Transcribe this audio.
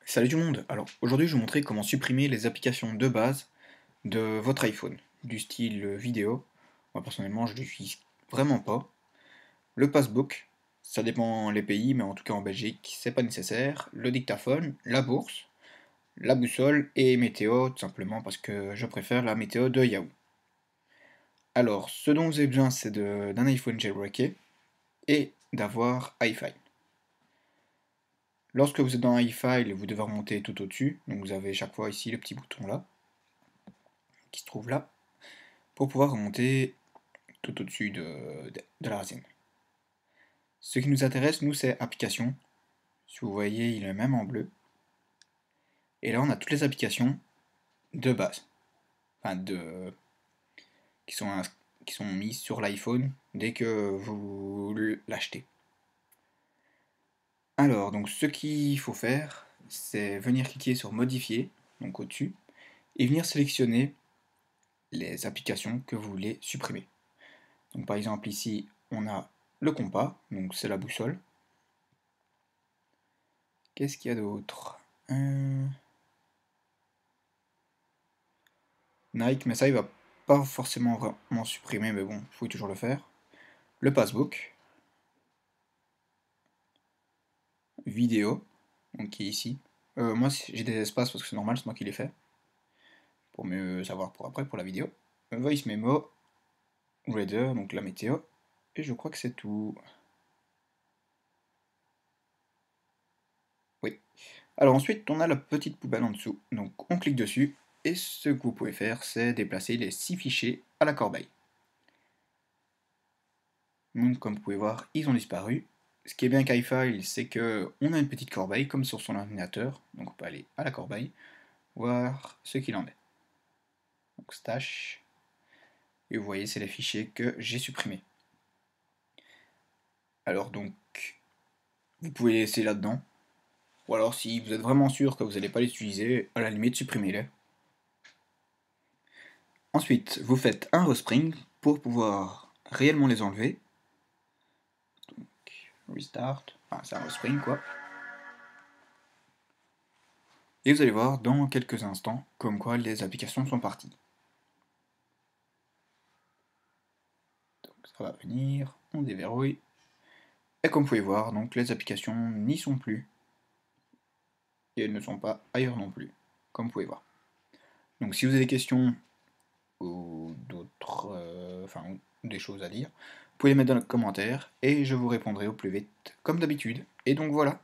Salut tout le monde. Alors aujourd'hui je vais vous montrer comment supprimer les applications de base de votre iPhone, du style vidéo. Moi personnellement je l'utilise vraiment pas. Le passbook, ça dépend les pays, mais en tout cas en Belgique c'est pas nécessaire. Le dictaphone, la bourse, la boussole et météo, tout simplement parce que je préfère la météo de Yahoo. Alors ce dont vous avez besoin c'est d'un iPhone jailbreaké et d'avoir iFi. Lorsque vous êtes dans iFile, vous devez remonter tout au-dessus, donc vous avez chaque fois ici le petit bouton là, qui se trouve là, pour pouvoir remonter tout au-dessus de la racine. Ce qui nous intéresse, nous, c'est applications. Si vous voyez, il est même en bleu. Et là, on a toutes les applications de base, enfin qui sont, qui sont mises sur l'iPhone dès que vous l'achetez. Alors, donc, ce qu'il faut faire, c'est venir cliquer sur modifier, donc au-dessus, et venir sélectionner les applications que vous voulez supprimer. Donc, par exemple, ici, on a le compas, donc c'est la boussole. Qu'est-ce qu'il y a d'autre Nike, mais ça il va pas forcément vraiment supprimer, mais bon, il faut toujours le faire. Le passbook, vidéo, donc qui est ici. Moi j'ai des espaces parce que c'est normal, c'est moi qui l'ai fait. Pour mieux savoir pour après, pour la vidéo. Voice memo, reader, donc la météo. Et je crois que c'est tout. Oui. Alors ensuite, on a la petite poubelle en dessous. Donc on clique dessus. Et ce que vous pouvez faire, c'est déplacer les 6 fichiers à la corbeille. Donc comme vous pouvez voir, ils ont disparu. Ce qui est bien avec iFile, c'est qu'on a une petite corbeille comme sur son ordinateur, donc on peut aller à la corbeille, voir ce qu'il en est. Donc stash, et vous voyez c'est les fichiers que j'ai supprimés. Alors donc, vous pouvez les laisser là-dedans, ou alors si vous êtes vraiment sûr que vous n'allez pas les utiliser, à la limite supprimez-les. Ensuite, vous faites un respring pour pouvoir réellement les enlever. Donc, restart, enfin c'est un respring quoi. Et vous allez voir dans quelques instants comme quoi les applications sont parties. Donc ça va venir, on déverrouille. Et comme vous pouvez voir, donc les applications n'y sont plus. Et elles ne sont pas ailleurs non plus, comme vous pouvez voir. Donc si vous avez des questions ou d'autres, enfin des choses à dire, vous pouvez les mettre dans les commentaires et je vous répondrai au plus vite, comme d'habitude. Et donc voilà.